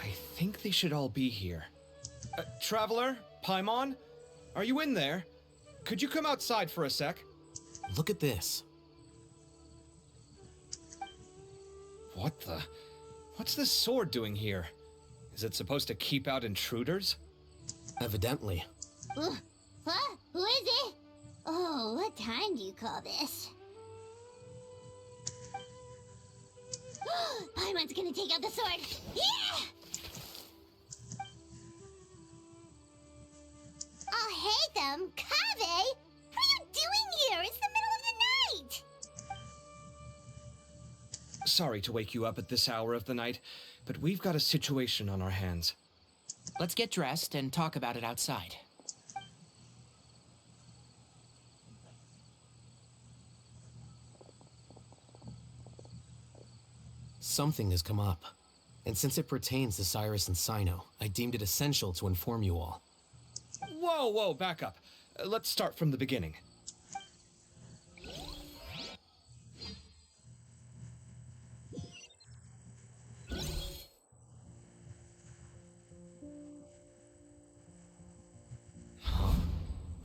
I think they should all be here. Traveler? Paimon? Are you in there? Could you come outside for a sec? Look at this. What the? What's this sword doing here? Is it supposed to keep out intruders? Evidently. What? Who is it? Oh, what time do you call this? Paimon's gonna take out the sword. Yeah! Oh, hey them, Kave! What are you doing here? It's the middle of the night! Sorry to wake you up at this hour of the night, but we've got a situation on our hands. Let's get dressed and talk about it outside. Something has come up. And since it pertains to Cyrus and Cyno, I deemed it essential to inform you all. Whoa, back up. Let's start from the beginning.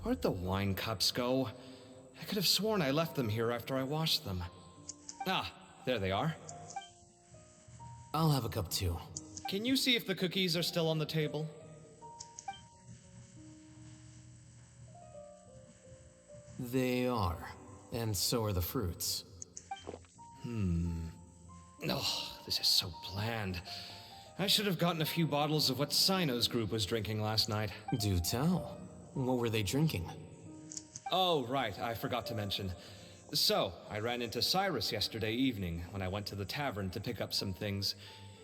Where'd the wine cups go? I could have sworn I left them here after I washed them. Ah, there they are. I'll have a cup too. Can you see if the cookies are still on the table? They are. And so are the fruits. Oh, this is so bland. I should have gotten a few bottles of what Cyno's group was drinking last night. Do tell. What were they drinking? Oh, right, I forgot to mention. So, I ran into Cyrus yesterday evening when I went to the tavern to pick up some things.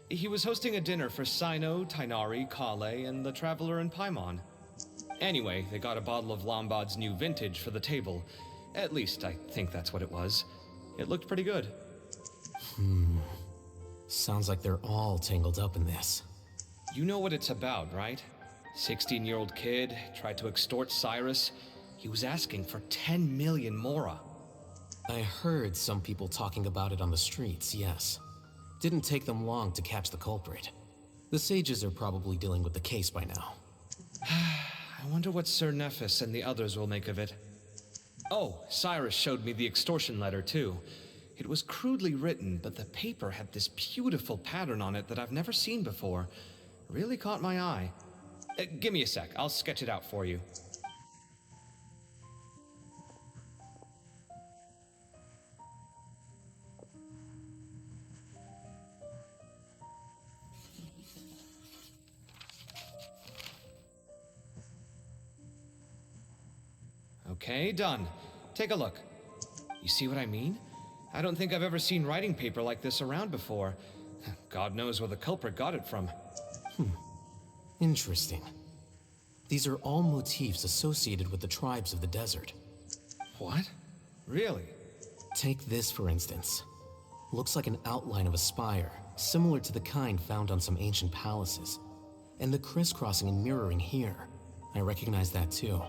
He was hosting a dinner for Cyno, Tighnari, Kale, and the Traveler and Paimon. Anyway, they got a bottle of Lombard's new vintage for the table. At least, I think that's what it was. It looked pretty good. Sounds like they're all tangled up in this. You know what it's about, right? 16-year-old kid tried to extort Cyrus. He was asking for 10 million mora. I heard some people talking about it on the streets, yes. Didn't take them long to catch the culprit. The sages are probably dealing with the case by now. I wonder what Sir Nephis and the others will make of it. Oh, Cyrus showed me the extortion letter, too. It was crudely written, but the paper had this beautiful pattern on it that I've never seen before. Really caught my eye. Give me a sec, I'll sketch it out for you. Okay, done. Take a look. You see what I mean? I don't think I've ever seen writing paper like this around before. God knows where the culprit got it from. Interesting. These are all motifs associated with the tribes of the desert. What? Really? Take this, for instance. Looks like an outline of a spire, similar to the kind found on some ancient palaces. And the crisscrossing and mirroring here. I recognize that too.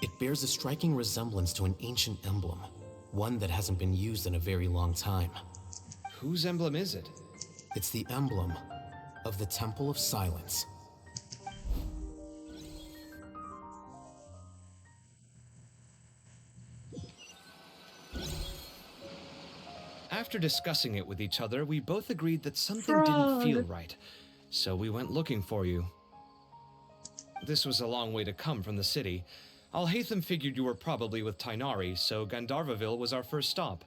It bears a striking resemblance to an ancient emblem, one that hasn't been used in a very long time. Whose emblem is it? It's the emblem of the Temple of Silence. After discussing it with each other, we both agreed that something didn't feel right, so we went looking for you. This was a long way to come from the city. Alhaitham figured you were probably with Tighnari, so Gandharvaville was our first stop.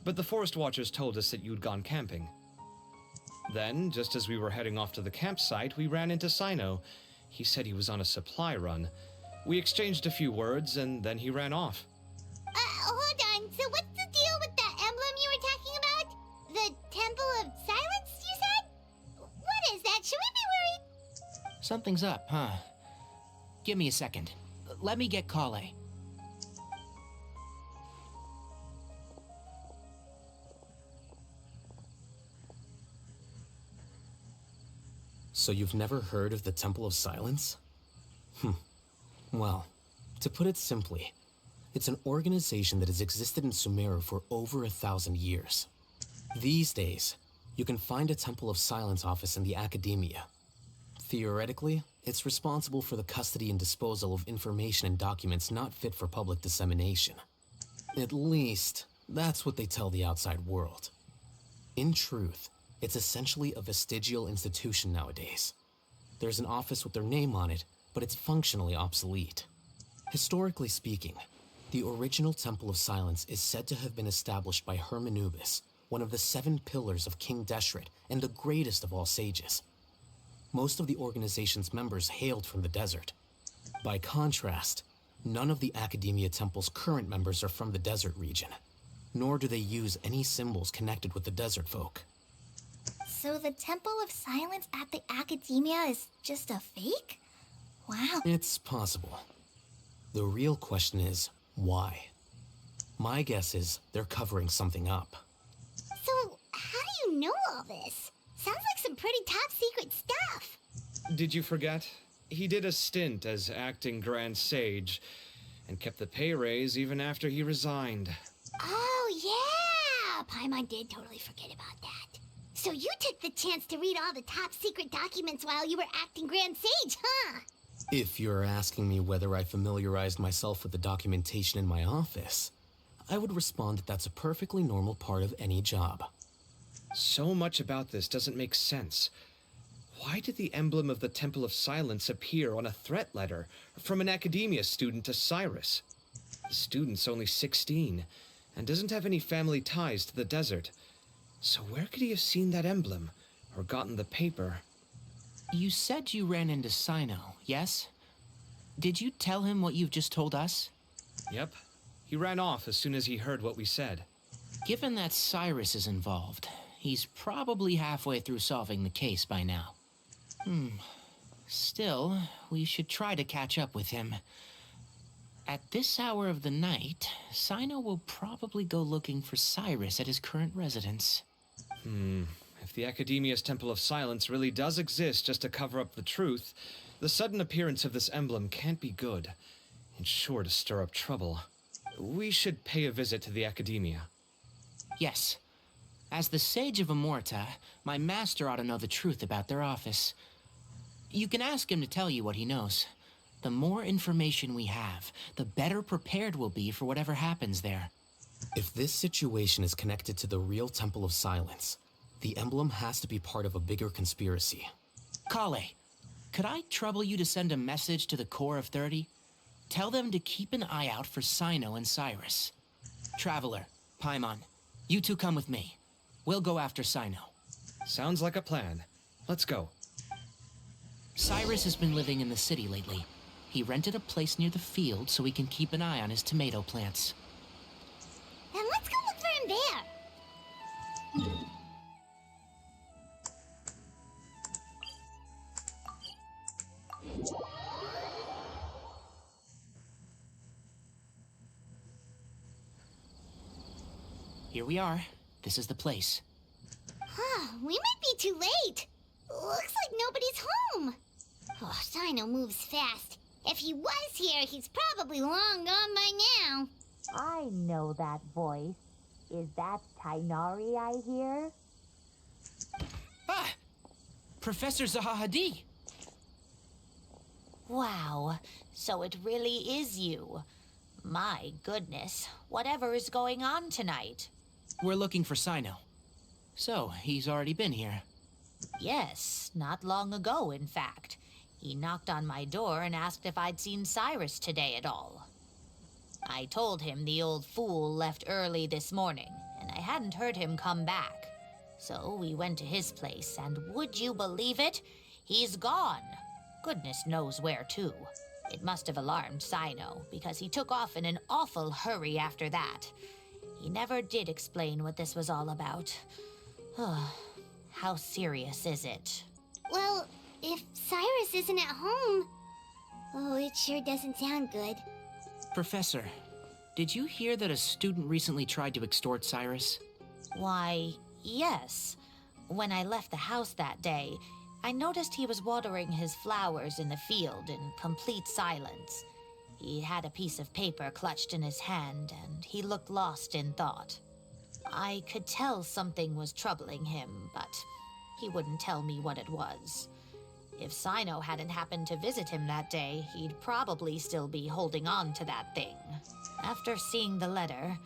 But the Forest Watchers told us that you'd gone camping. Then, just as we were heading off to the campsite, we ran into Cyno. He said he was on a supply run. We exchanged a few words, and then he ran off. Hold on. So what's the deal with that emblem you were talking about? The Temple of Silence, you said? What is that? Should we be worried? Something's up, huh? Give me a second. Let me get Kale. So you've never heard of the Temple of Silence? Well, to put it simply, it's an organization that has existed in Sumeru for over 1,000 years. These days, you can find a Temple of Silence office in the academia, Theoretically, it's responsible for the custody and disposal of information and documents not fit for public dissemination. At least, that's what they tell the outside world. In truth, it's essentially a vestigial institution nowadays. There's an office with their name on it, but it's functionally obsolete. Historically speaking, the original Temple of Silence is said to have been established by Hermanubis, one of the 7 pillars of King Deshret and the greatest of all sages. Most of the organization's members hailed from the desert. By contrast, none of the Academia Temple's current members are from the desert region, nor do they use any symbols connected with the desert folk. So the Temple of Silence at the Academia is just a fake? Wow. It's possible. The real question is, why? My guess is they're covering something up. So, how do you know all this? Sounds like some pretty top secret stuff. Did you forget? He did a stint as acting Grand Sage, and kept the pay raise even after he resigned. Oh, yeah! Paimon did totally forget about that. So you took the chance to read all the top secret documents while you were acting Grand Sage, huh? If you're asking me whether I familiarized myself with the documentation in my office, I would respond that that's a perfectly normal part of any job. So much about this doesn't make sense. Why did the emblem of the Temple of Silence appear on a threat letter from an Academia student to Cyrus? The student's only 16, and doesn't have any family ties to the desert. So where could he have seen that emblem, or gotten the paper? You said you ran into Sino, yes? Did you tell him what you've just told us? Yep. He ran off as soon as he heard what we said. Given that Cyrus is involved, he's probably halfway through solving the case by now. Still, we should try to catch up with him. At this hour of the night, Sino will probably go looking for Cyrus at his current residence. If the Academia's Temple of Silence really does exist just to cover up the truth, the sudden appearance of this emblem can't be good. It's sure to stir up trouble. We should pay a visit to the Academia. Yes. As the Sage of Amorta, my master ought to know the truth about their office. You can ask him to tell you what he knows. The more information we have, the better prepared we'll be for whatever happens there. If this situation is connected to the real Temple of Silence, the emblem has to be part of a bigger conspiracy. Kale, could I trouble you to send a message to the Core of 30? Tell them to keep an eye out for Sino and Cyrus. Traveler, Paimon, you two come with me. We'll go after Sino. Sounds like a plan. Let's go. Cyrus has been living in the city lately. He rented a place near the field so he can keep an eye on his tomato plants. Then let's go look for him there. Here we are. This is the place. We might be too late. Looks like nobody's home. Oh, Sino moves fast. If he was here, he's probably long gone by now. I know that voice. Is that Tainari I hear? Ah! Professor Zahahadi! Wow, so it really is you. My goodness, whatever is going on tonight? We're looking for Sino. So, he's already been here. Yes, not long ago, in fact. He knocked on my door and asked if I'd seen Cyrus today at all. I told him the old fool left early this morning, and I hadn't heard him come back. So we went to his place, and would you believe it? He's gone. Goodness knows where to. It must have alarmed Sino, because he took off in an awful hurry after that. He never did explain what this was all about. How serious is it? Well, if Cyrus isn't at home... Oh, it sure doesn't sound good. Professor, did you hear that a student recently tried to extort Cyrus? Why, yes. When I left the house that day, I noticed he was watering his flowers in the field in complete silence. He had a piece of paper clutched in his hand, and he looked lost in thought. I could tell something was troubling him, but he wouldn't tell me what it was. If Sino hadn't happened to visit him that day, he'd probably still be holding on to that thing. After seeing the letter,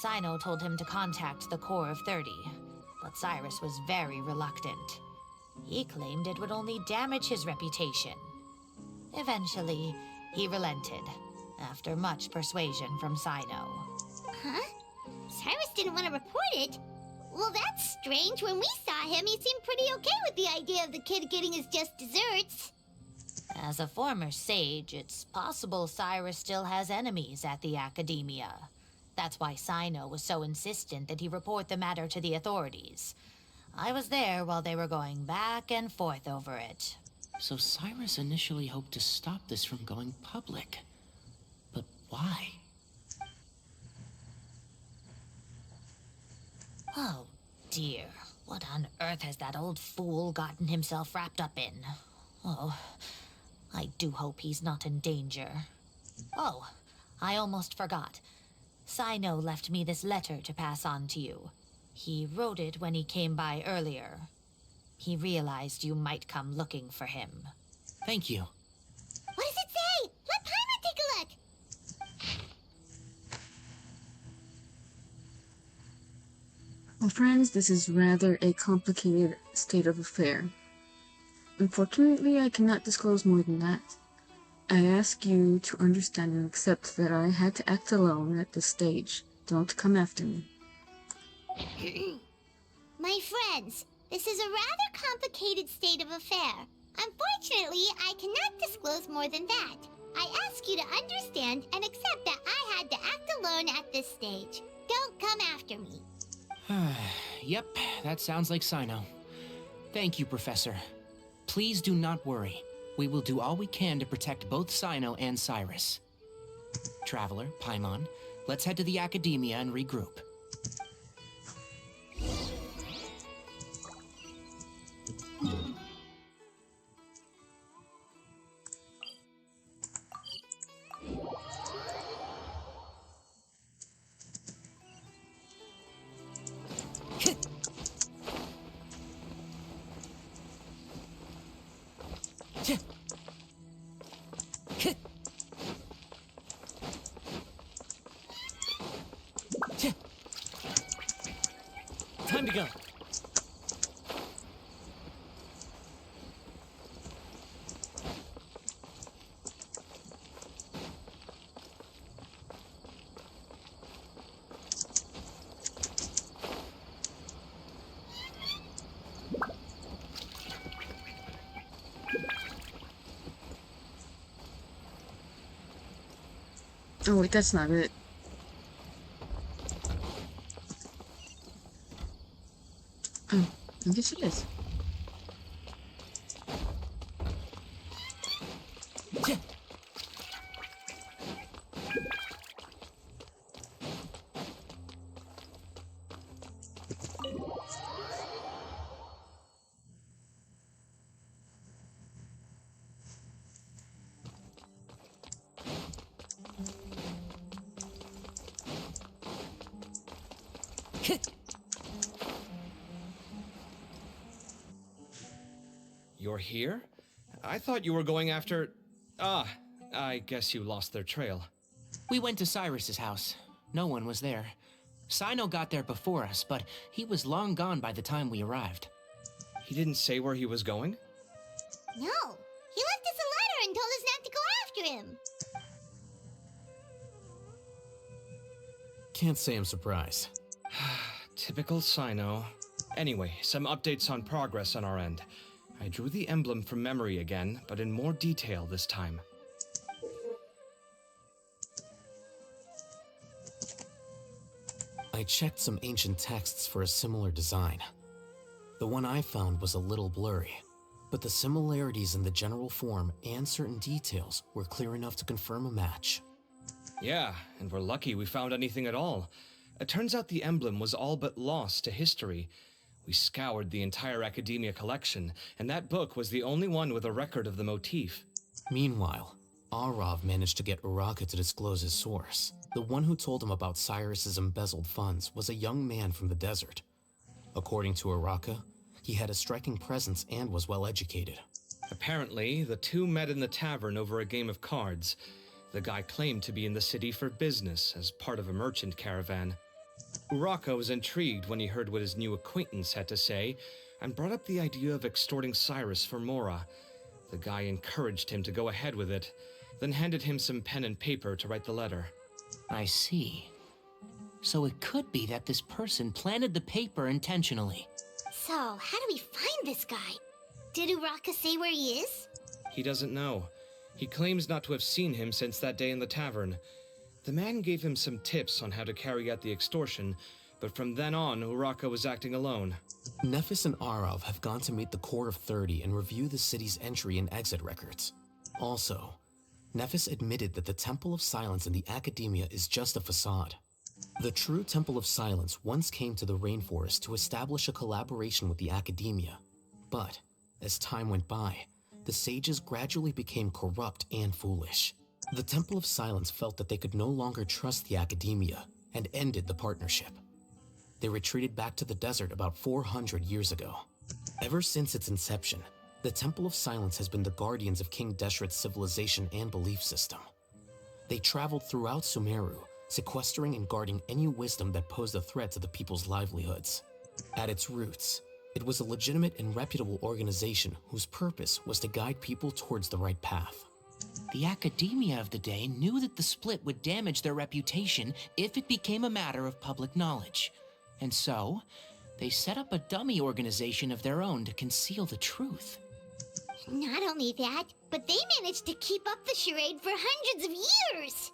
Sino told him to contact the Core of 30, but Cyrus was very reluctant. He claimed it would only damage his reputation. Eventually, he relented, after much persuasion from Sino. Huh? Cyrus didn't want to report it? Well, that's strange. When we saw him, he seemed pretty okay with the idea of the kid getting his just desserts. As a former sage, it's possible Cyrus still has enemies at the Academia. That's why Sino was so insistent that he report the matter to the authorities. I was there while they were going back and forth over it. So Cyrus initially hoped to stop this from going public. But why? Oh, dear. What on earth has that old fool gotten himself wrapped up in? Oh, I do hope he's not in danger. Oh, I almost forgot. Sino left me this letter to pass on to you. He wrote it when he came by earlier. He realized you might come looking for him. Thank you. What does it say? Let Paimon take a look. Well, friends, this is rather a complicated state of affair. Unfortunately, I cannot disclose more than that. I ask you to understand and accept that I had to act alone at this stage. Don't come after me. My friends, this is a rather complicated state of affair. Unfortunately, I cannot disclose more than that. I ask you to understand and accept that I had to act alone at this stage. Don't come after me. Yep, that sounds like Sino. Thank you, Professor. Please do not worry. We will do all we can to protect both Sino and Cyrus. Traveler, Paimon, let's head to the Academia and regroup. Time to go. Oh wait, that's not it. Oh, I guess it is. You're here? I thought you were going after... Ah, I guess you lost their trail. We went to Cyrus's house. No one was there. Sino got there before us, but he was long gone by the time we arrived. He didn't say where he was going? No, he left us a letter and told us not to go after him. Can't say I'm surprised. Typical Sino. Anyway, some updates on progress on our end. I drew the emblem from memory again, but in more detail this time. I checked some ancient texts for a similar design. The one I found was a little blurry, but the similarities in the general form and certain details were clear enough to confirm a match. Yeah, and we're lucky we found anything at all. It turns out the emblem was all but lost to history. We scoured the entire Academia collection, and that book was the only one with a record of the motif. Meanwhile, Arav managed to get Uraka to disclose his source. The one who told him about Cyrus's embezzled funds was a young man from the desert. According to Uraka, he had a striking presence and was well educated. Apparently, the two met in the tavern over a game of cards. The guy claimed to be in the city for business as part of a merchant caravan. Uraka was intrigued when he heard what his new acquaintance had to say and brought up the idea of extorting Cyrus for Mora. The guy encouraged him to go ahead with it, then handed him some pen and paper to write the letter. I see. So it could be that this person planted the paper intentionally. So, how do we find this guy? Did Uraka say where he is? He doesn't know. He claims not to have seen him since that day in the tavern. The man gave him some tips on how to carry out the extortion, but from then on, Uraka was acting alone. Nephis and Arav have gone to meet the Core of 30 and review the city's entry and exit records. Also, Nephis admitted that the Temple of Silence in the Academia is just a facade. The true Temple of Silence once came to the rainforest to establish a collaboration with the Academia, but as time went by, the sages gradually became corrupt and foolish. The Temple of Silence felt that they could no longer trust the Academia and ended the partnership. They retreated back to the desert about 400 years ago. Ever since its inception, the Temple of Silence has been the guardians of King Deshret's civilization and belief system. They traveled throughout Sumeru, sequestering and guarding any wisdom that posed a threat to the people's livelihoods. At its roots, it was a legitimate and reputable organization whose purpose was to guide people towards the right path. The academia of the day knew that the split would damage their reputation if it became a matter of public knowledge. And so, they set up a dummy organization of their own to conceal the truth. Not only that, but they managed to keep up the charade for hundreds of years!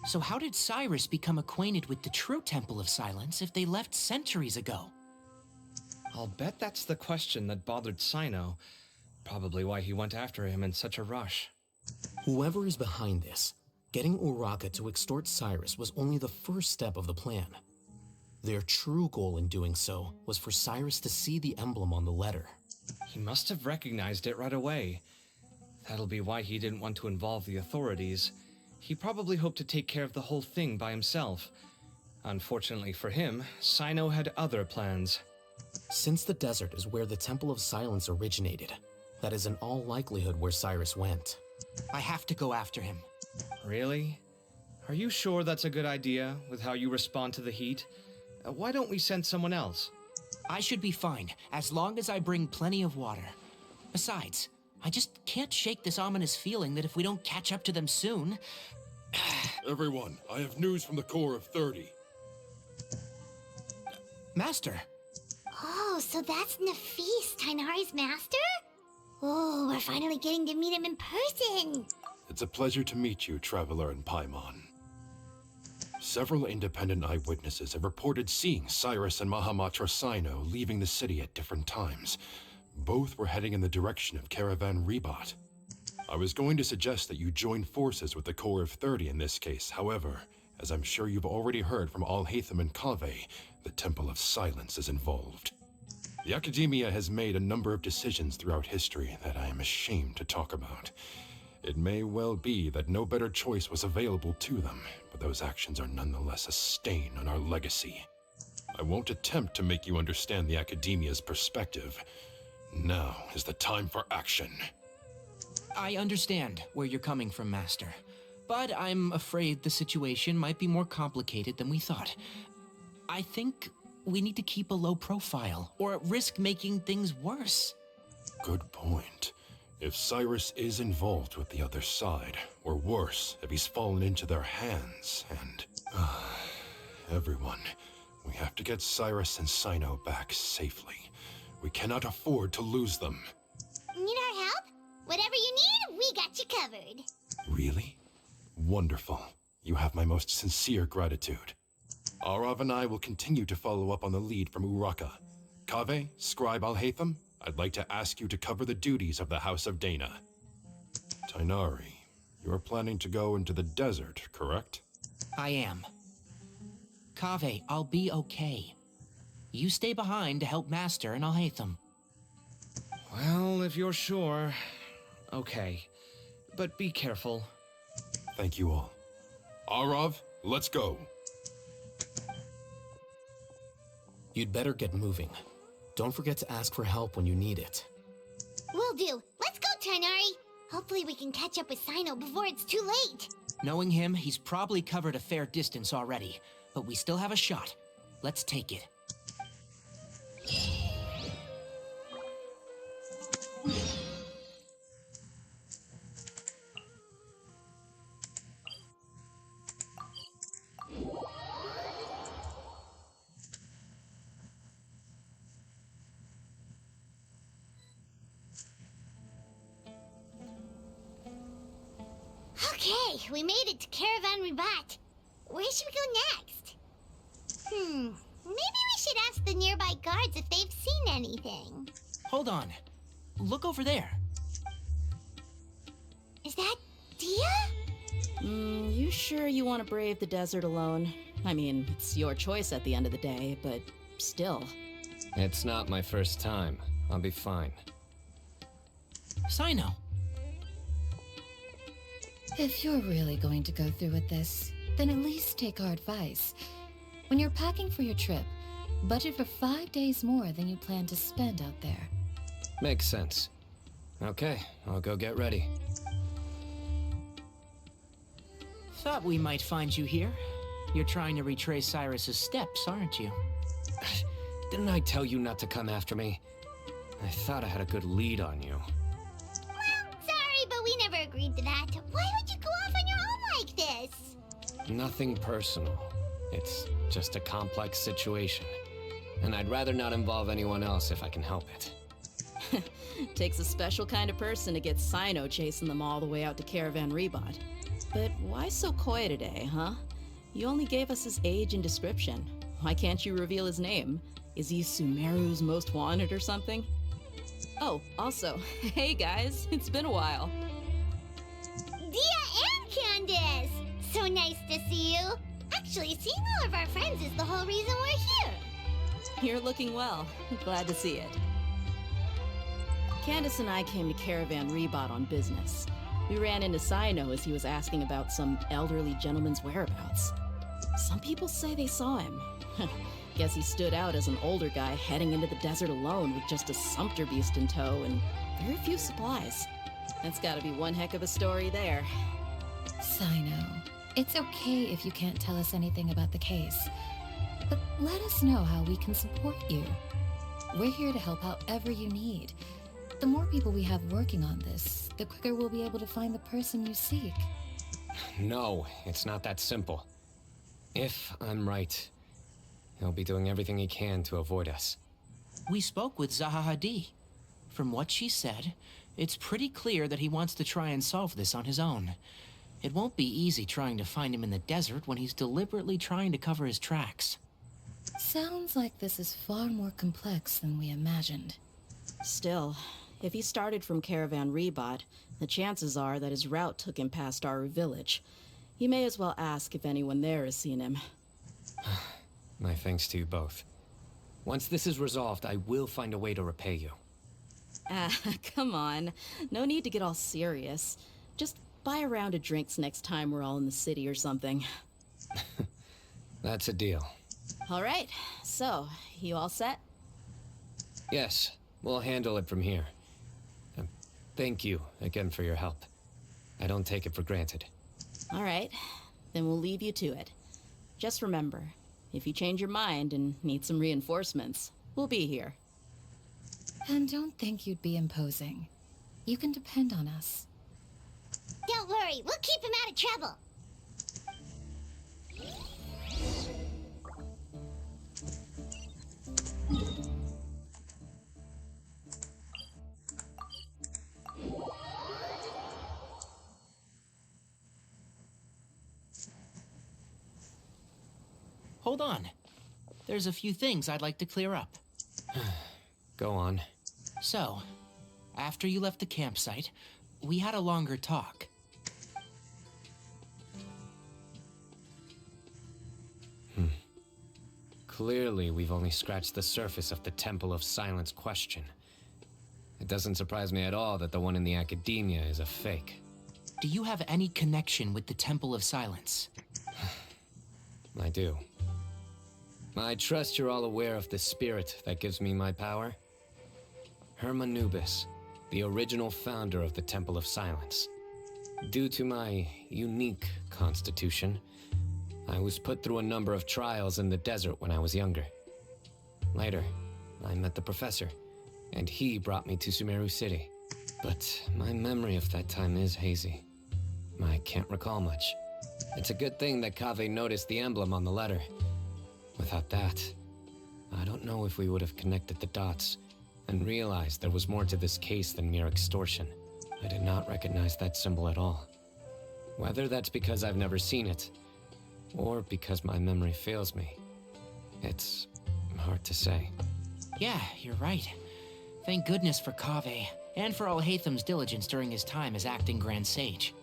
So how did Cyrus become acquainted with the true Temple of Silence if they left centuries ago? I'll bet that's the question that bothered Sino. Probably why he went after him in such a rush. Whoever is behind this, getting Uraka to extort Cyrus was only the first step of the plan. Their true goal in doing so was for Cyrus to see the emblem on the letter. He must have recognized it right away. That'll be why he didn't want to involve the authorities. He probably hoped to take care of the whole thing by himself. Unfortunately for him, Sino had other plans. Since the desert is where the Temple of Silence originated, that is in all likelihood where Cyrus went. I have to go after him. Really? Are you sure that's a good idea, with how you respond to the heat? Why don't we send someone else? I should be fine, as long as I bring plenty of water. Besides, I just can't shake this ominous feeling that if we don't catch up to them soon... Everyone, I have news from the Core of 30. Master! Oh, so that's Nafis, Tainari's master? Oh, we're finally getting to meet him in person! It's a pleasure to meet you, Traveler in Paimon. Several independent eyewitnesses have reported seeing Cyrus and Mahamatra Sino leaving the city at different times. Both were heading in the direction of Caravan Rebat. I was going to suggest that you join forces with the Core of 30 in this case. However, as I'm sure you've already heard from Alhaitham and Kaveh, the Temple of Silence is involved. The Academia has made a number of decisions throughout history that I am ashamed to talk about. It may well be that no better choice was available to them, but those actions are nonetheless a stain on our legacy. I won't attempt to make you understand the Academia's perspective. Now is the time for action. I understand where you're coming from, Master. But I'm afraid the situation might be more complicated than we thought. I think we need to keep a low profile, or risk making things worse. Good point. If Cyrus is involved with the other side, or worse, if he's fallen into their hands, and... everyone, we have to get Cyrus and Sino back safely. We cannot afford to lose them. Need our help? Whatever you need, we got you covered. Really? Wonderful. You have my most sincere gratitude. Arav and I will continue to follow up on the lead from Uraka. Kaveh, Scribe Alhaitham, I'd like to ask you to cover the duties of the House of Dana. Tainari, you are planning to go into the desert, correct? I am. Kaveh, I'll be okay. You stay behind to help Master and Alhaitham. Well, if you're sure... Okay. But be careful. Thank you all. Arav, let's go. You'd better get moving. Don't forget to ask for help when you need it. Will do. Let's go, Tighnari. Hopefully we can catch up with Sino before it's too late. Knowing him, he's probably covered a fair distance already, but we still have a shot. Let's take it. Okay, we made it to Caravan Ribat. Where should we go next? Maybe we should ask the nearby guards if they've seen anything. Hold on. Look over there. Is that Dia? You sure you want to brave the desert alone? I mean, it's your choice at the end of the day, but still. It's not my first time. I'll be fine. Sino. If you're really going to go through with this, then at least take our advice. When you're packing for your trip, budget for 5 days more than you plan to spend out there. Makes sense. Okay, I'll go get ready. Thought we might find you here. You're trying to retrace Cyrus's steps, aren't you? Didn't I tell you not to come after me? I thought I had a good lead on you. Well, sorry, but we never agreed to that. Why would you go off on your own like this? Nothing personal. It's just a complex situation. And I'd rather not involve anyone else if I can help it. Takes a special kind of person to get Sino chasing them all the way out to Caravan Rebot. But why so coy today, huh? You only gave us his age and description. Why can't you reveal his name? Is he Sumeru's most wanted or something? Oh, also, hey guys, it's been a while. Dia and Candace! So nice to see you. Actually, seeing all of our friends is the whole reason we're here. You're looking well. Glad to see it. Candace and I came to Caravan Rebot on business. We ran into Sino as he was asking about some elderly gentleman's whereabouts. Some people say they saw him. Guess he stood out as an older guy heading into the desert alone with just a sumpter beast in tow and very few supplies. That's gotta be one heck of a story there. Sino, it's okay if you can't tell us anything about the case. But let us know how we can support you. We're here to help however you need. The more people we have working on this, the quicker we'll be able to find the person you seek. No, it's not that simple. If I'm right, he'll be doing everything he can to avoid us. We spoke with Zaha Hadid. From what she said, it's pretty clear that he wants to try and solve this on his own. It won't be easy trying to find him in the desert when he's deliberately trying to cover his tracks. Sounds like this is far more complex than we imagined. Still, if he started from Caravan Rebot, the chances are that his route took him past our village. You may as well ask if anyone there has seen him. My thanks to you both. Once this is resolved, I will find a way to repay you. Ah, come on. No need to get all serious. Just buy a round of drinks next time we're all in the city or something. That's a deal. All right, so, you all set? Yes, we'll handle it from here. Thank you again for your help. I don't take it for granted. All right, then we'll leave you to it. Just remember, if you change your mind and need some reinforcements, we'll be here. And don't think you'd be imposing. You can depend on us. Don't worry, we'll keep him out of trouble. Hold on. There's a few things I'd like to clear up. Go on. So, after you left the campsite, we had a longer talk. Clearly, we've only scratched the surface of the Temple of Silence question. It doesn't surprise me at all that the one in the academia is a fake. Do you have any connection with the Temple of Silence? I do. I trust you're all aware of the spirit that gives me my power. Hermanubis, the original founder of the Temple of Silence. Due to my unique constitution, I was put through a number of trials in the desert when I was younger. Later, I met the professor, and he brought me to Sumeru City. But my memory of that time is hazy. I can't recall much. It's a good thing that Kaveh noticed the emblem on the letter. Without that, I don't know if we would have connected the dots and realized there was more to this case than mere extortion. I did not recognize that symbol at all. Whether that's because I've never seen it, or because my memory fails me, it's hard to say. Yeah, you're right. Thank goodness for Kaveh, and for Alhaitham's diligence during his time as acting Grand Sage.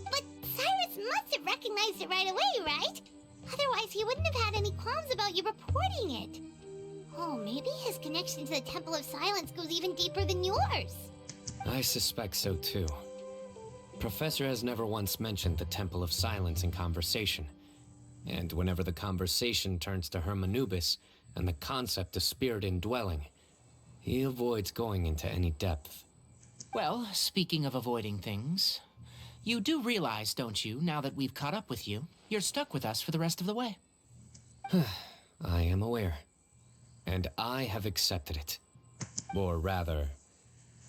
But Cyrus must have recognized it right away, right? Otherwise, he wouldn't have had any qualms about you reporting it. Oh, maybe his connection to the Temple of Silence goes even deeper than yours. I suspect so too. Professor has never once mentioned the Temple of Silence in conversation. And whenever the conversation turns to Hermanubis and the concept of spirit indwelling, he avoids going into any depth. Well, speaking of avoiding things, you do realize, don't you, now that we've caught up with you, you're stuck with us for the rest of the way? I am aware. And I have accepted it. Or rather,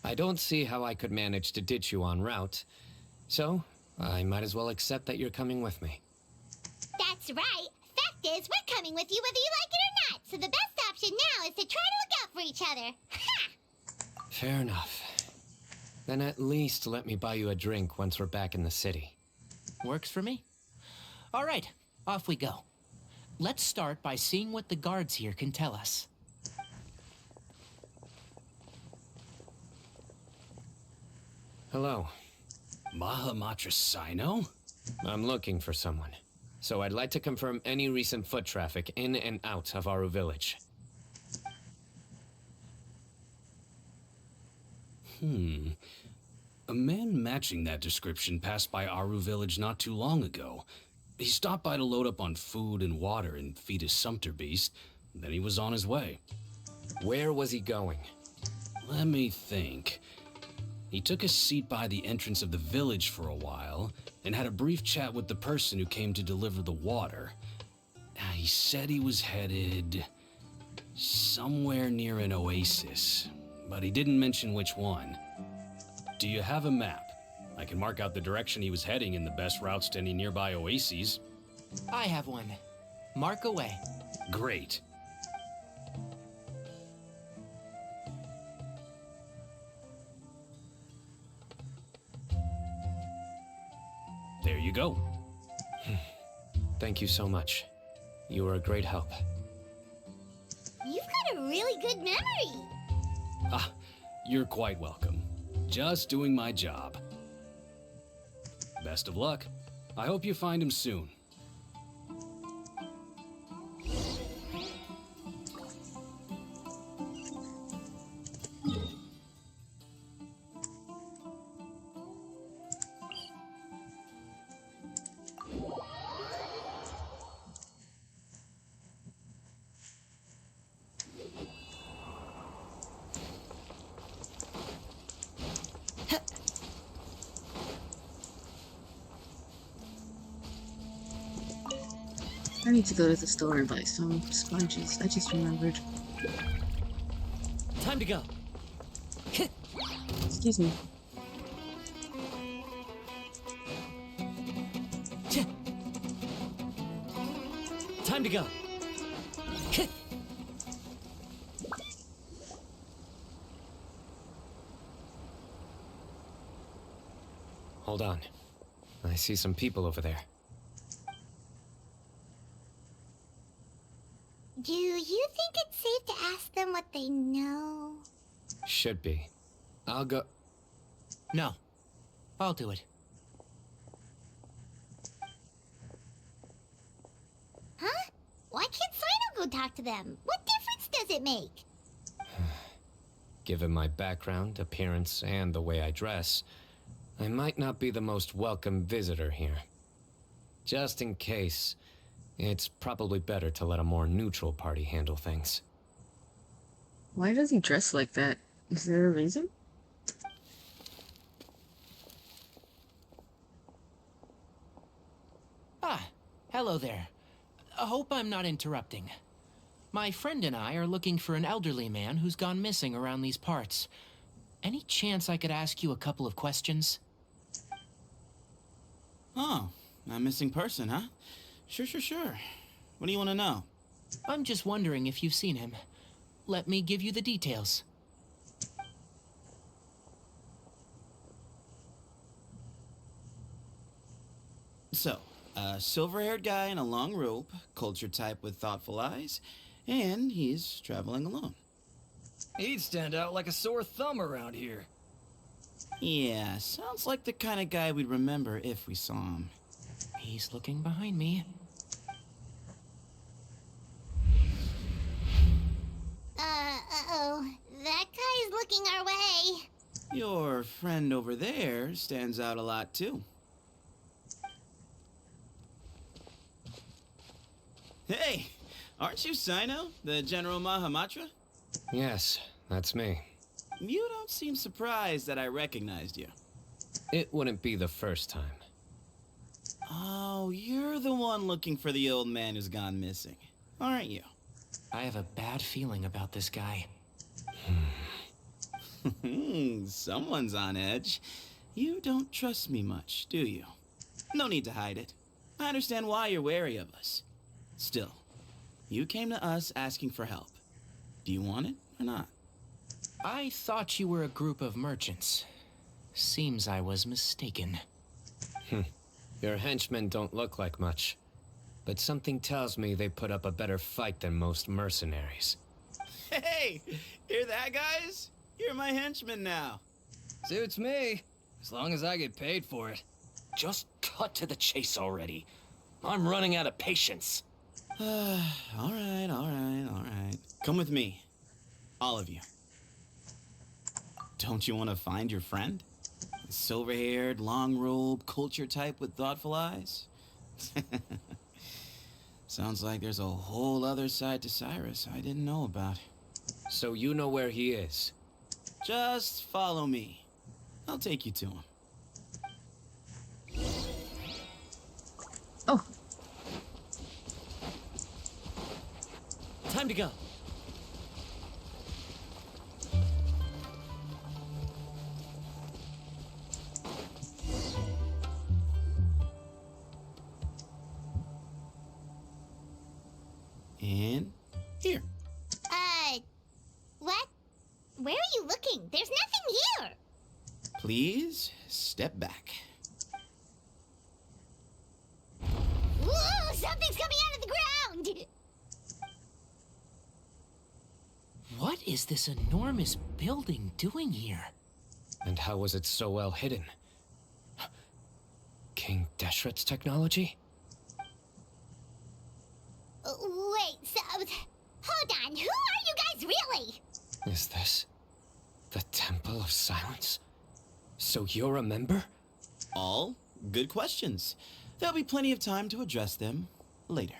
I don't see how I could manage to ditch you en route, so I might as well accept that you're coming with me. That's right. Fact is, we're coming with you whether you like it or not, so the best option now is to try to look out for each other. Ha! Fair enough. Then at least let me buy you a drink once we're back in the city. Works for me. All right, off we go. Let's start by seeing what the guards here can tell us. Hello. Mahamatra Sino? I'm looking for someone. So I'd like to confirm any recent foot traffic in and out of Aru village. A man matching that description passed by Aru village not too long ago. He stopped by to load up on food and water and feed his sumpter beast. Then he was on his way. Where was he going? Let me think. He took a seat by the entrance of the village for a while and had a brief chat with the person who came to deliver the water. He said he was headed somewhere near an oasis, but he didn't mention which one. Do you have a map? I can mark out the direction he was heading and the best routes to any nearby oases. I have one. Mark away. Great. There you go. Thank you so much. You were a great help. You've got a really good memory. Ah, you're quite welcome. Just doing my job. Best of luck. I hope you find him soon. I need to go to the store and buy some sponges. I just remembered. Time to go. Excuse me. Time to go. Hold on. I see some people over there. Do you think it's safe to ask them what they know? Should be. I'll go. No. I'll do it. Huh? Why can't Sino go talk to them? What difference does it make? Given my background, appearance, and the way I dress, I might not be the most welcome visitor here. Just in case, it's probably better to let a more neutral party handle things. Why does he dress like that? Is there a reason? Hello there. I hope I'm not interrupting. My friend and I are looking for an elderly man who's gone missing around these parts. Any chance I could ask you a couple of questions? Oh, a missing person, huh? Sure. What do you want to know? I'm just wondering if you've seen him. Let me give you the details. So, a silver-haired guy in a long robe, culture type with thoughtful eyes, and he's traveling alone. He'd stand out like a sore thumb around here. Yeah, sounds like the kind of guy we'd remember if we saw him. He's looking behind me. Uh-oh. That guy's looking our way. Your friend over there stands out a lot, too. Hey, aren't you Sino, the General Mahamatra? Yes, that's me. You don't seem surprised that I recognized you. It wouldn't be the first time. Oh, you're the one looking for the old man who's gone missing, aren't you? I have a bad feeling about this guy. Someone's on edge. You don't trust me much, do you? No need to hide it. I understand why you're wary of us. Still, you came to us asking for help. Do you want it or not? I thought you were a group of merchants. Seems I was mistaken. Your henchmen don't look like much, but something tells me they put up a better fight than most mercenaries. Hey, hear that, guys? You're my henchmen now. Suits me, as long as I get paid for it. Just cut to the chase already. I'm running out of patience. All right. Come with me. All of you. Don't you want to find your friend? Silver-haired, long-robe, culture type with thoughtful eyes? Sounds like there's a whole other side to Cyrus I didn't know about. So you know where he is? Just follow me. I'll take you to him. Oh, Time to go. And here. What? Where are you looking? There's nothing here. Please step back. Whoa, something's coming out of the ground. What is this enormous building doing here? And how was it so well hidden? King Deshret's technology? Wait, so... Hold on, who are you guys really? Is this the Temple of Silence? So you're a member? All good questions. There'll be plenty of time to address them later.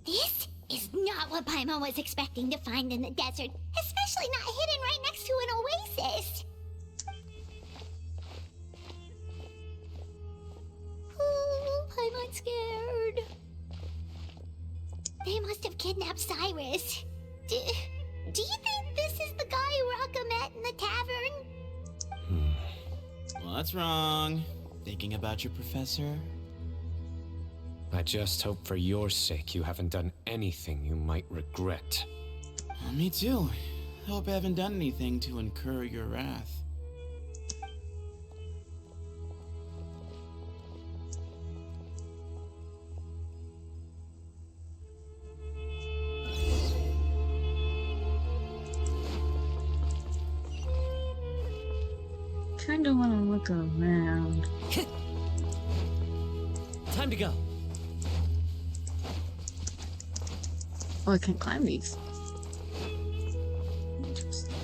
This is not what Paimon was expecting to find in the desert, especially not hidden right next to an oasis. Oh, Paimon's scared. They must have kidnapped Cyrus. Do you think this is the guy Raka met in the tavern? What's wrong? Thinking about your professor? I just hope for your sake you haven't done anything you might regret. Me too. I hope I haven't done anything to incur your wrath. kinda wanna look around. Time to go. Oh, I can climb these. Interesting.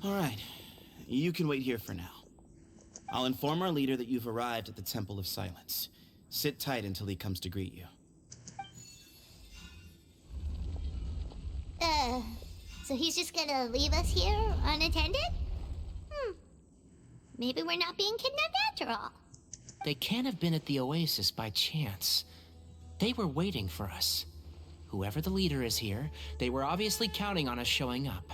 All right. You can wait here for now. I'll inform our leader that you've arrived at the Temple of Silence. Sit tight until he comes to greet you. So he's just gonna leave us here unattended? Maybe we're not being kidnapped after all. They can't have been at the Oasis by chance. They were waiting for us. Whoever the leader is here, they were obviously counting on us showing up.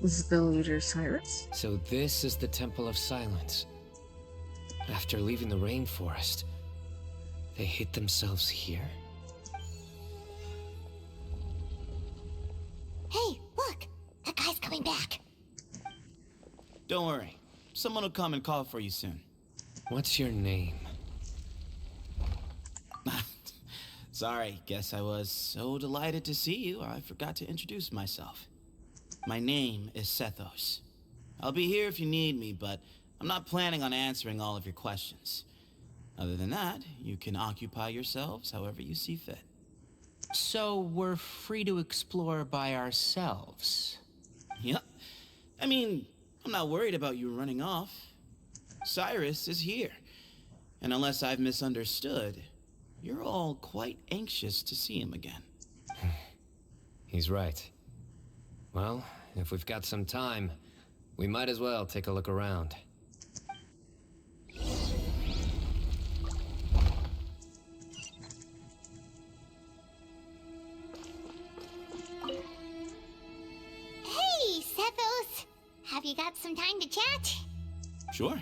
Is the leader Cyrus? So this is the Temple of Silence. After leaving the rainforest, they hid themselves here? Hey, look! That guy's coming back. Don't worry. Someone will come and call for you soon. What's your name? Sorry, guess I was so delighted to see you, I forgot to introduce myself. My name is Sethos. I'll be here if you need me, but I'm not planning on answering all of your questions. Other than that, you can occupy yourselves however you see fit. So we're free to explore by ourselves? Yep. I mean, I'm not worried about you running off. Cyrus is here. And unless I've misunderstood, you're all quite anxious to see him again. He's right. Well, if we've got some time, we might as well take a look around. Hey, Sethos! Have you got some time to chat? Sure.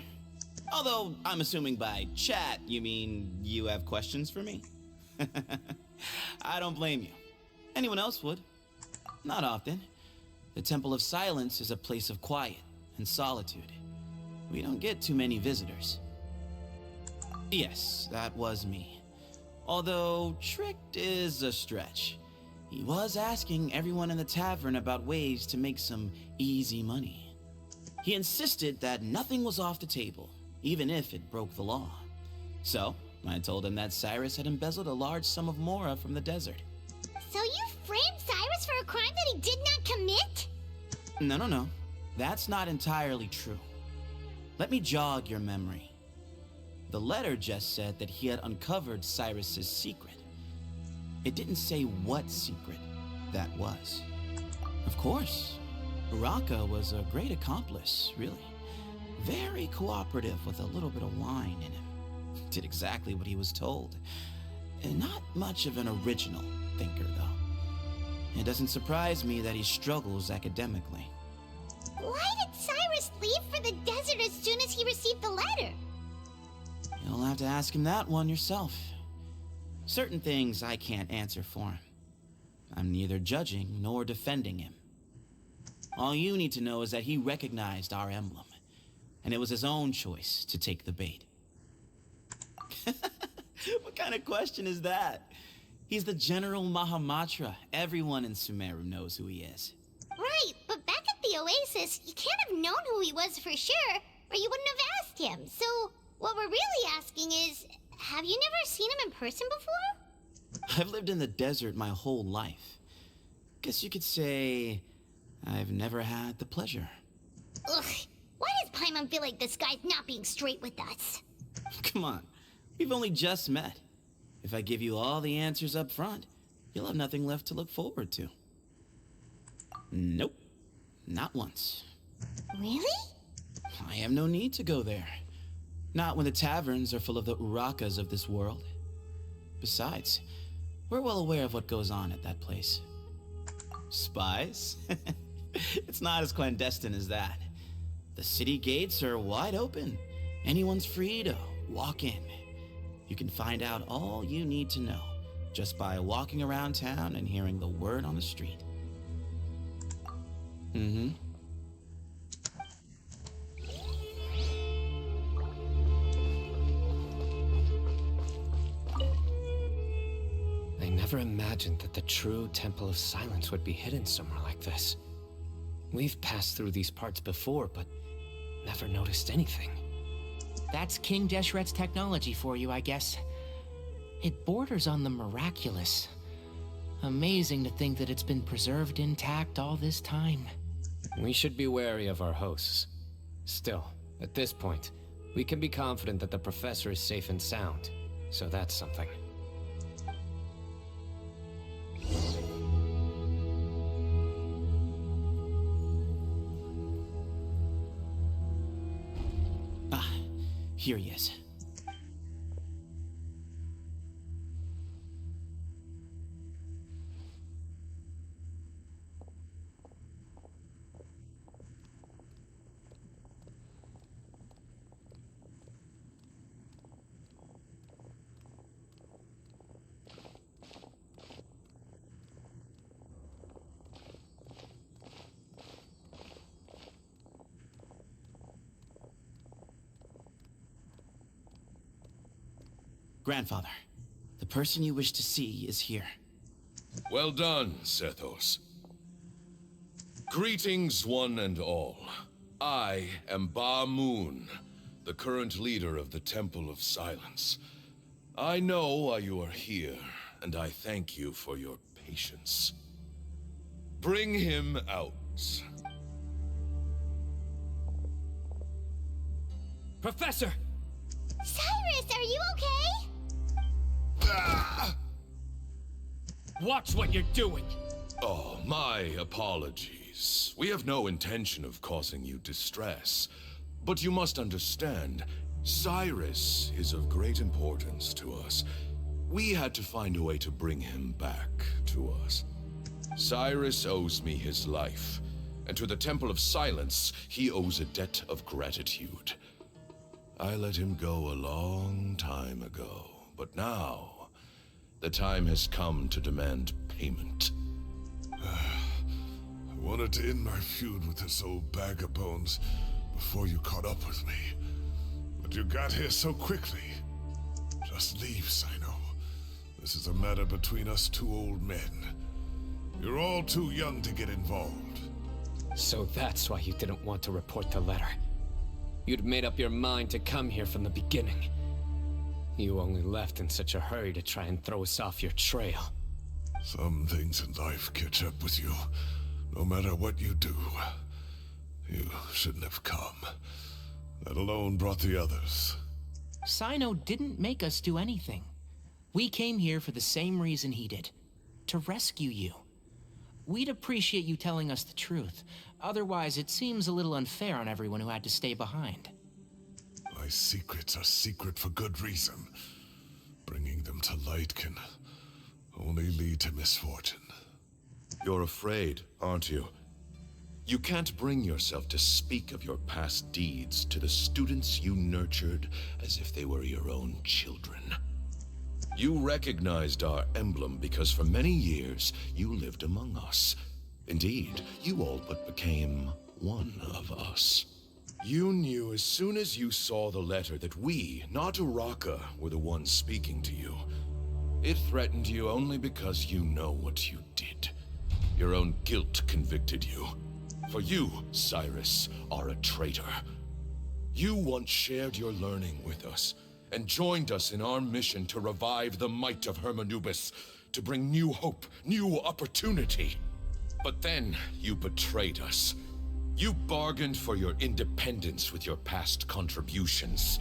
Although, I'm assuming by chat, you mean you have questions for me? I don't blame you. Anyone else would. Not often. The Temple of Silence is a place of quiet and solitude. We don't get too many visitors. Yes, that was me. Although, tricked is a stretch. He was asking everyone in the tavern about ways to make some easy money. He insisted that nothing was off the table, even if it broke the law. So, I told him that Cyrus had embezzled a large sum of mora from the desert. So you framed Cyrus for a crime that he did not commit? No. That's not entirely true. Let me jog your memory. The letter just said that he had uncovered Cyrus's secret. It didn't say what secret that was. Of course, Baraka was a great accomplice, really. Very cooperative with a little bit of wine in him. Did exactly what he was told. And not much of an original thinker, though. It doesn't surprise me that he struggles academically. Why did Cyrus leave for the desert as soon as he received the letter? You'll have to ask him that one yourself. Certain things I can't answer for him. I'm neither judging nor defending him. All you need to know is that he recognized our emblem, and it was his own choice to take the bait. What kind of question is that? He's the General Mahamatra. Everyone in Sumeru knows who he is. Right, but back at the Oasis, you can't have known who he was for sure, or you wouldn't have asked him. So, what we're really asking is, have you never seen him in person before? I've lived in the desert my whole life. Guess you could say I've never had the pleasure. Ugh, why does Paimon feel like this guy's not being straight with us? Come on, we've only just met. If I give you all the answers up front, you'll have nothing left to look forward to. Nope, not once. Really? I have no need to go there. Not when the taverns are full of the Urakas of this world. Besides, We're well aware of what goes on at that place. Spies? It's not as clandestine as that. The city gates are wide open. Anyone's free to walk in. You can find out all you need to know just by walking around town and hearing the word on the street. Mm-hmm. I never imagined that the true Temple of Silence would be hidden somewhere like this. We've passed through these parts before, but never noticed anything. That's King Deshret's technology for you, I guess. It borders on the miraculous. Amazing to think that it's been preserved intact all this time. We should be wary of our hosts. Still, at this point, we can be confident that the professor is safe and sound, so that's something. Ah, here he is. Grandfather, the person you wish to see is here. Well done, Sethos. Greetings, one and all. I am Ba Moon, the current leader of the Temple of Silence. I know why you are here, and I thank you for your patience. Bring him out. Professor! Cyrus, are you okay? Watch what you're doing! Oh, my apologies. We have no intention of causing you distress. But you must understand, Cyrus is of great importance to us. We had to find a way to bring him back to us. Cyrus owes me his life, and to the Temple of Silence, he owes a debt of gratitude. I let him go a long time ago, but now, the time has come to demand payment. I wanted to end my feud with this old bag of bones before you caught up with me. But you got here so quickly. Just leave, Sino. This is a matter between us two old men. You're all too young to get involved. So that's why you didn't want to report the letter. You'd made up your mind to come here from the beginning. You only left in such a hurry to try and throw us off your trail. Some things in life catch up with you, no matter what you do. You shouldn't have come. That alone brought the others. Sino didn't make us do anything. We came here for the same reason he did. To rescue you. We'd appreciate you telling us the truth. Otherwise, it seems a little unfair on everyone who had to stay behind. My secrets are secret for good reason. Bringing them to light can only lead to misfortune. You're afraid, aren't you? You can't bring yourself to speak of your past deeds to the students you nurtured as if they were your own children. You recognized our emblem because for many years you lived among us. Indeed, you all but became one of us. You knew as soon as you saw the letter that we, not Uraka, were the ones speaking to you. It threatened you only because you know what you did. Your own guilt convicted you. For you, Cyrus, are a traitor. You once shared your learning with us, and joined us in our mission to revive the might of Hermanubis, to bring new hope, new opportunity. But then, you betrayed us. You bargained for your independence with your past contributions.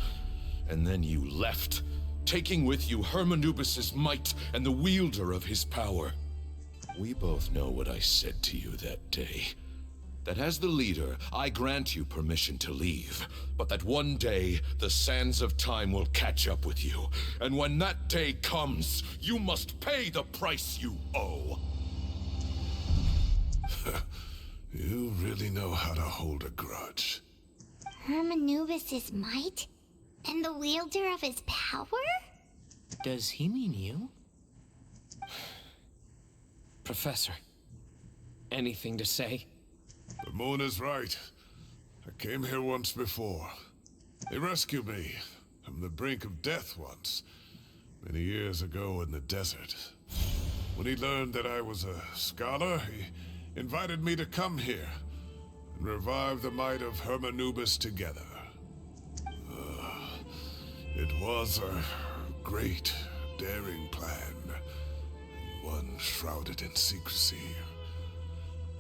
And then you left, taking with you Hermanubis' might and the wielder of his power. We both know what I said to you that day. that as the leader, I grant you permission to leave, but that one day, the sands of time will catch up with you. And when that day comes, you must pay the price you owe. You really know how to hold a grudge. Hermanubis' might? And the wielder of his power? Does he mean you? Professor, anything to say? The moon is right. I came here once before. He rescued me from the brink of death once, many years ago in the desert. When he learned that I was a scholar, he invited me to come here and revive the might of Hermanubis together. It was a great, daring plan, one shrouded in secrecy.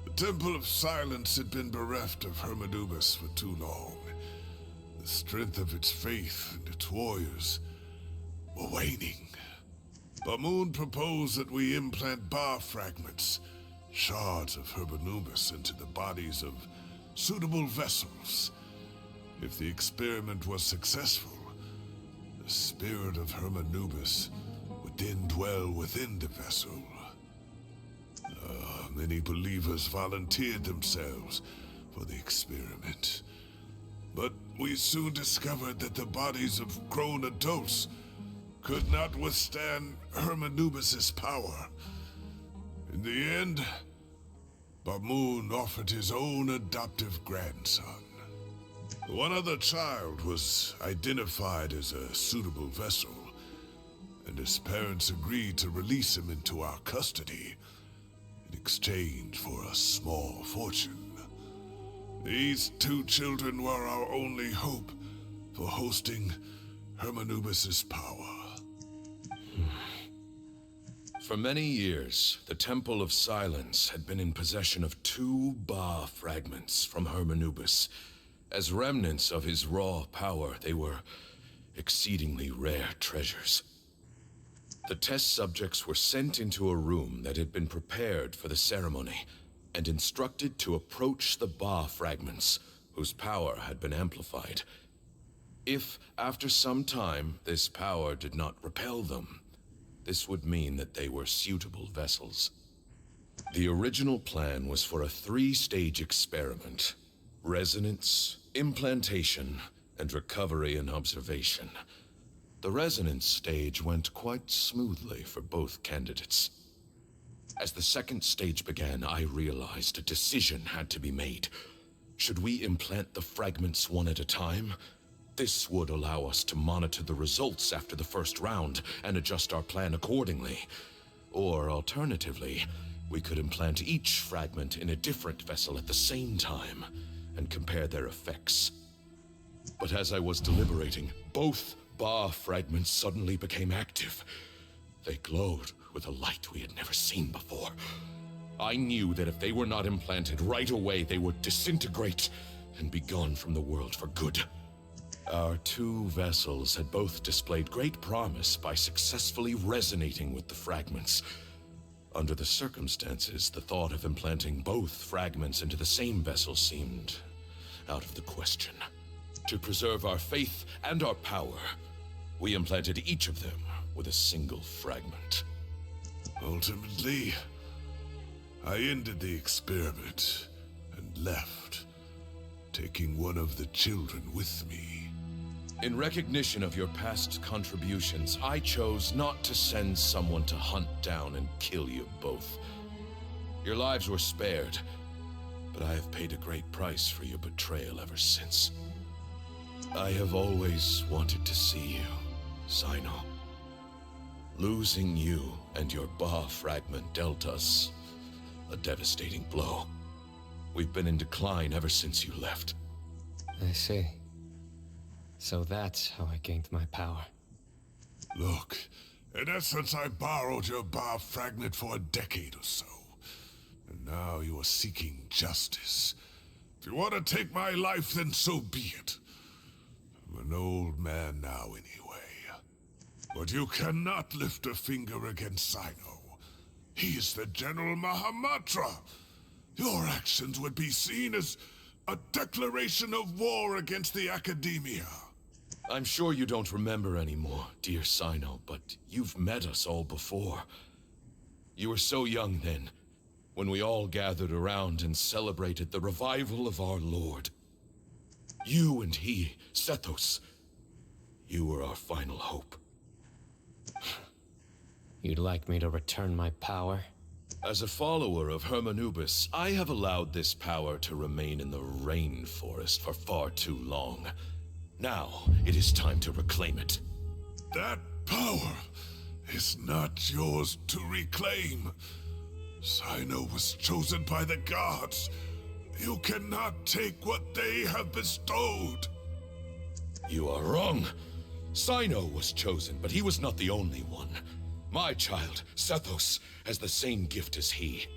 The Temple of Silence had been bereft of Hermanubis for too long. The strength of its faith and its warriors were waning. Bamoon proposed that we implant bar fragments, shards of Hermanubis, into the bodies of suitable vessels. If the experiment was successful, the spirit of Hermanubis would then dwell within the vessel. Many believers volunteered themselves for the experiment. But we soon discovered that the bodies of grown adults could not withstand Hermanubis' power. In the end, Bamoon offered his own adoptive grandson. One other child was identified as a suitable vessel, and his parents agreed to release him into our custody in exchange for a small fortune. These two children were our only hope for hosting Hermanubis' power. For many years, the Temple of Silence had been in possession of 2 Ba fragments from Hermanubis. As remnants of his raw power, they were exceedingly rare treasures. The test subjects were sent into a room that had been prepared for the ceremony and instructed to approach the Ba fragments, whose power had been amplified. If, after some time, this power did not repel them, this would mean that they were suitable vessels. The original plan was for a 3-stage experiment: resonance, implantation, and recovery and observation. The resonance stage went quite smoothly for both candidates. As the 2nd stage began, I realized a decision had to be made. Should we implant the fragments one at a time? This would allow us to monitor the results after the first round and adjust our plan accordingly. Or alternatively, we could implant each fragment in a different vessel at the same time and compare their effects. But as I was deliberating, both Ba fragments suddenly became active. They glowed with a light we had never seen before. I knew that if they were not implanted right away, they would disintegrate and be gone from the world for good. Our 2 vessels had both displayed great promise by successfully resonating with the fragments. Under the circumstances, the thought of implanting both fragments into the same vessel seemed out of the question. To preserve our faith and our power, we implanted each of them with a single fragment. Ultimately, I ended the experiment and left, taking one of the children with me. In recognition of your past contributions, I chose not to send someone to hunt down and kill you both. Your lives were spared, but I have paid a great price for your betrayal ever since. I have always wanted to see you, Sino. Losing you and your Ba fragment dealt us a devastating blow. We've been in decline ever since you left. I see. So that's how I gained my power. Look, in essence, I borrowed your Ba fragment for a decade or so. And now you are seeking justice. If you want to take my life, then so be it. I'm an old man now anyway. But you cannot lift a finger against Sino. He is the General Mahamatra. Your actions would be seen as a declaration of war against the Academia. I'm sure you don't remember anymore, dear Sino, but you've met us all before. You were so young then, when we all gathered around and celebrated the revival of our Lord. You and he, Sethos, you were our final hope. You'd like me to return my power? As a follower of Hermanubis, I have allowed this power to remain in the rainforest for far too long. Now, it is time to reclaim it. That power is not yours to reclaim. Sino was chosen by the gods. You cannot take what they have bestowed. You are wrong. Sino was chosen, but he was not the only one. My child, Sethos, has the same gift as he.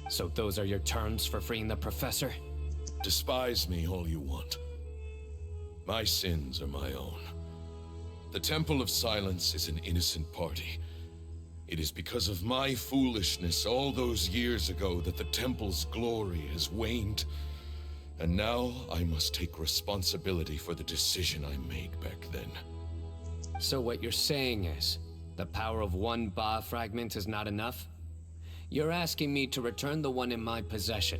So those are your terms for freeing the professor? Despise me all you want. My sins are my own. The Temple of Silence is an innocent party. It is because of my foolishness all those years ago that the Temple's glory has waned. And now I must take responsibility for the decision I made back then. So what you're saying is, the power of one Ba fragment is not enough? You're asking me to return the one in my possession,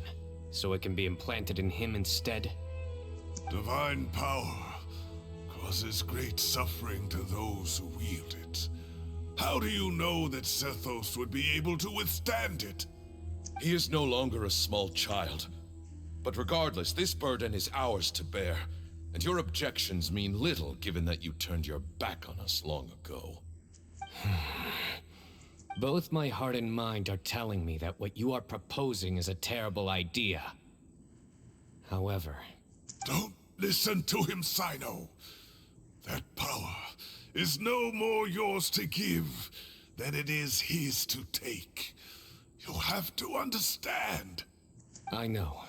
so it can be implanted in him instead? Divine power causes great suffering to those who wield it. How do you know that Sethos would be able to withstand it? He is no longer a small child. But regardless, this burden is ours to bear, and your objections mean little given that you turned your back on us long ago. Both my heart and mind are telling me that what you are proposing is a terrible idea. However... Don't listen to him, Sino. That power is no more yours to give than it is his to take. You have to understand. I know.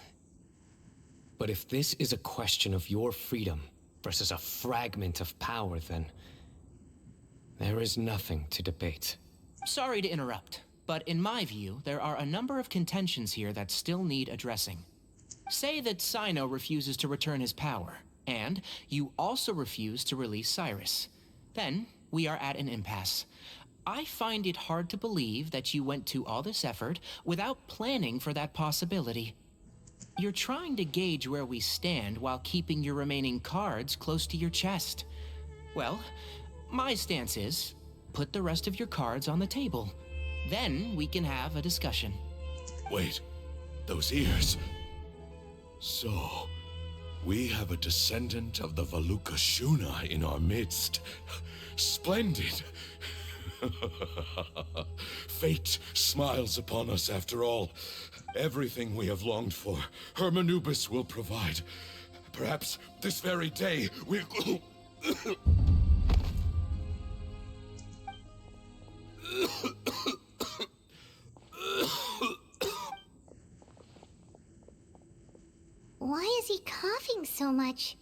But if this is a question of your freedom versus a fragment of power, then there is nothing to debate. Sorry to interrupt, but in my view, there are a number of contentions here that still need addressing. Say that Sino refuses to return his power, and you also refuse to release Cyrus. Then, we are at an impasse. I find it hard to believe that you went to all this effort without planning for that possibility. You're trying to gauge where we stand while keeping your remaining cards close to your chest. Well, my stance is, put the rest of your cards on the table. Then we can have a discussion. Wait, those ears... So, we have a descendant of the Valukashuna in our midst. Splendid! Fate smiles upon us after all. Everything we have longed for, Hermanubis will provide. Perhaps this very day we'll... Why is he coughing so much?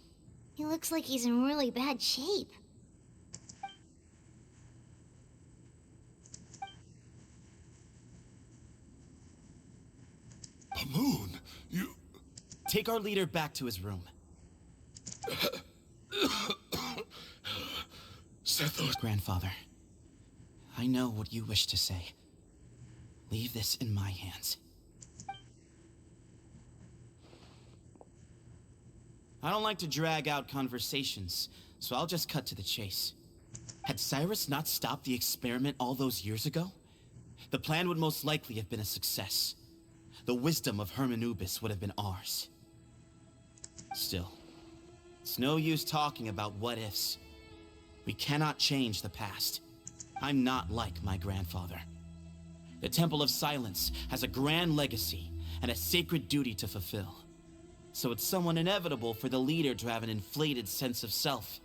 He looks like he's in really bad shape. Pamoon, you... Take our leader back to his room. Sethos... Grandfather, I know what you wish to say. Leave this in my hands. I don't like to drag out conversations, so I'll just cut to the chase. Had Cyrus not stopped the experiment all those years ago, the plan would most likely have been a success. The wisdom of Hermanubis would have been ours. Still, it's no use talking about what-ifs. We cannot change the past. I'm not like my grandfather. The Temple of Silence has a grand legacy and a sacred duty to fulfill. So it's somewhat inevitable for the leader to have an inflated sense of self.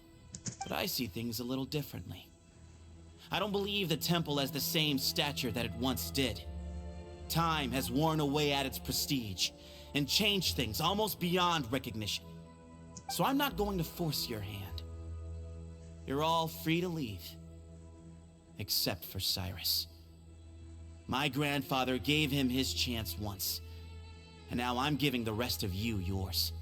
But I see things a little differently. I don't believe the temple has the same stature that it once did. Time has worn away at its prestige and changed things almost beyond recognition. So I'm not going to force your hand. You're all free to leave. Except for Cyrus. My grandfather gave him his chance once, and now I'm giving the rest of you yours.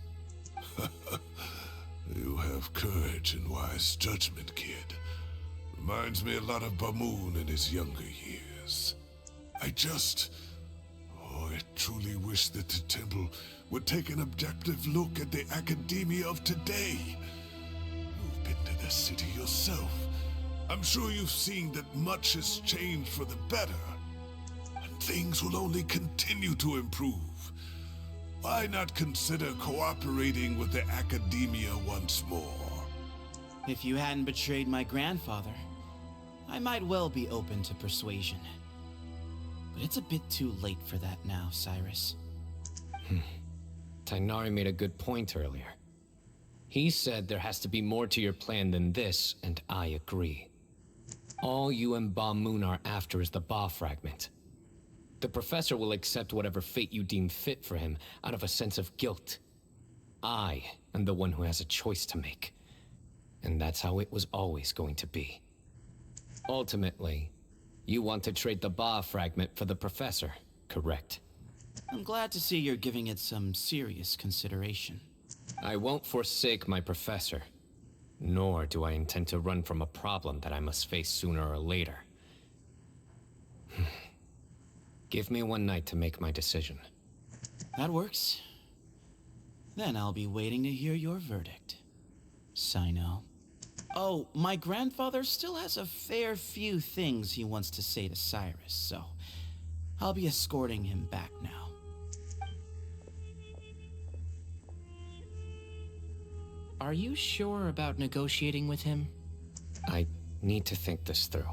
You have courage and wise judgment, kid. Reminds me a lot of Bamoon in his younger years. I truly wish that the temple would take an objective look at the academia of today. You've been to the city yourself. I'm sure you've seen that much has changed for the better, and things will only continue to improve. Why not consider cooperating with the academia once more? If you hadn't betrayed my grandfather, I might well be open to persuasion. But it's a bit too late for that now, Cyrus. Tainari made a good point earlier. He said there has to be more to your plan than this, and I agree. All you and Ba-Moon are after is the Ba fragment. The professor will accept whatever fate you deem fit for him out of a sense of guilt. I am the one who has a choice to make. And that's how it was always going to be. Ultimately, you want to trade the Ba fragment for the professor, correct? I'm glad to see you're giving it some serious consideration. I won't forsake my professor. Nor do I intend to run from a problem that I must face sooner or later. Give me one night to make my decision. That works. Then I'll be waiting to hear your verdict, Sino. Oh, my grandfather still has a fair few things he wants to say to Cyrus, so I'll be escorting him back now. Are you sure about negotiating with him? I need to think this through.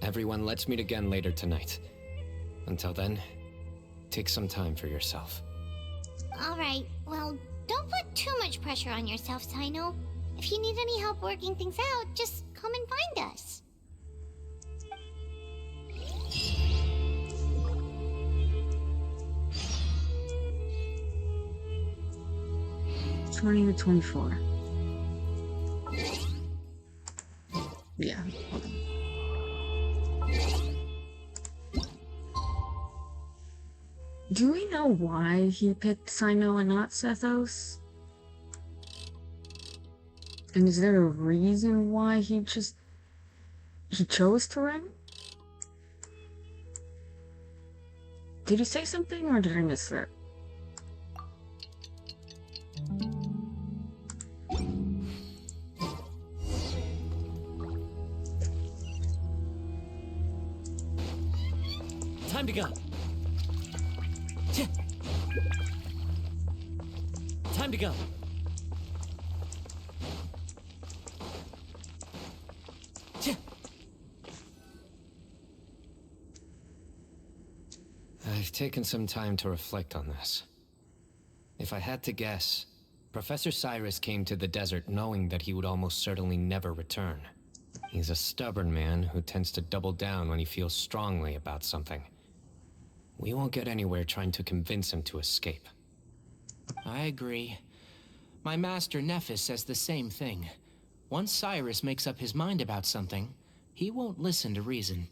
Everyone, let's meet again later tonight. Until then, take some time for yourself. Alright, well, don't put too much pressure on yourself, Sino. If you need any help working things out, just come and find us. 20 to 24. Yeah, hold on. Do we know why he picked Sino and not Sethos? And is there a reason why he chose to run? Did he say something or did I miss that? Time to go. Time to go. I've taken some time to reflect on this. If I had to guess, Professor Cyrus came to the desert knowing that he would almost certainly never return. He's a stubborn man who tends to double down when he feels strongly about something. We won't get anywhere trying to convince him to escape. I agree. My master Nephis says the same thing. Once Cyrus makes up his mind about something, he won't listen to reason.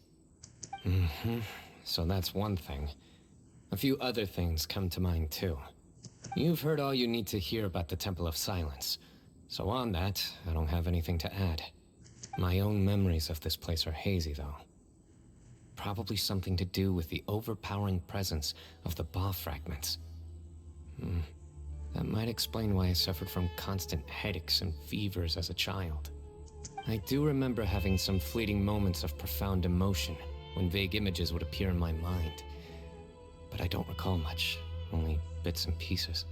So that's one thing. A few other things come to mind too. You've heard all you need to hear about the Temple of Silence. So on that, I don't have anything to add. My own memories of this place are hazy though. Probably something to do with the overpowering presence of the Ba fragments. That might explain why I suffered from constant headaches and fevers as a child. I do remember having some fleeting moments of profound emotion when vague images would appear in my mind. But I don't recall much, only bits and pieces.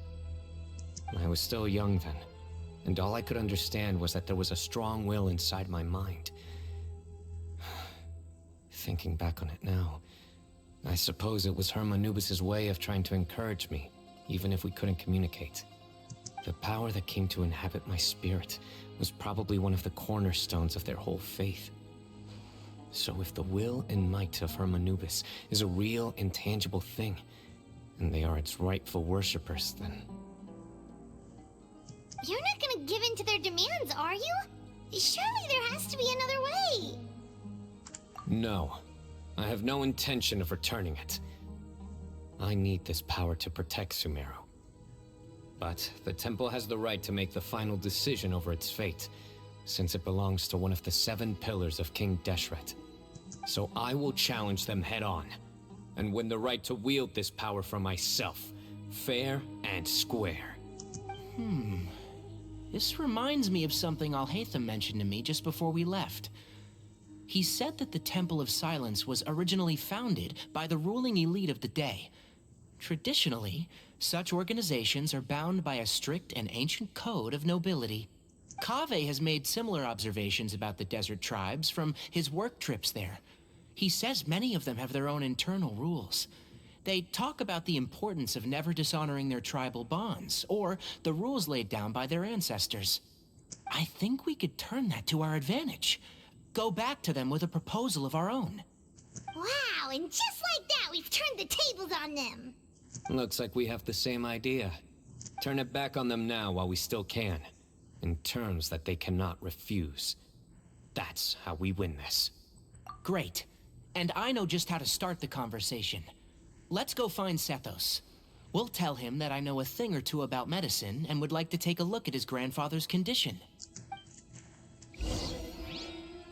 I was still young then, and all I could understand was that there was a strong will inside my mind. Thinking back on it now, I suppose it was Hermanubis' way of trying to encourage me, even if we couldn't communicate. The power that came to inhabit my spirit was probably one of the cornerstones of their whole faith. So if the will and might of Hermanubis is a real, intangible thing, and they are its rightful worshippers, then... You're not gonna give in to their demands, are you? Surely there has to be another way. No. I have no intention of returning it. I need this power to protect Sumeru. But the temple has the right to make the final decision over its fate, since it belongs to one of the 7 pillars of King Deshret. So I will challenge them head-on, and win the right to wield this power for myself, fair and square. This reminds me of something Alhaitham mentioned to me just before we left. He said that the Temple of Silence was originally founded by the ruling elite of the day. Traditionally, such organizations are bound by a strict and ancient code of nobility. Kaveh has made similar observations about the desert tribes from his work trips there. He says many of them have their own internal rules. They talk about the importance of never dishonoring their tribal bonds, or the rules laid down by their ancestors. I think we could turn that to our advantage. Go back to them with a proposal of our own. Wow, and just like that, we've turned the tables on them. Looks like we have the same idea. Turn it back on them now while we still can, in terms that they cannot refuse. That's how we win this. Great. And I know just how to start the conversation. Let's go find Sethos. We'll tell him that I know a thing or two about medicine and would like to take a look at his grandfather's condition.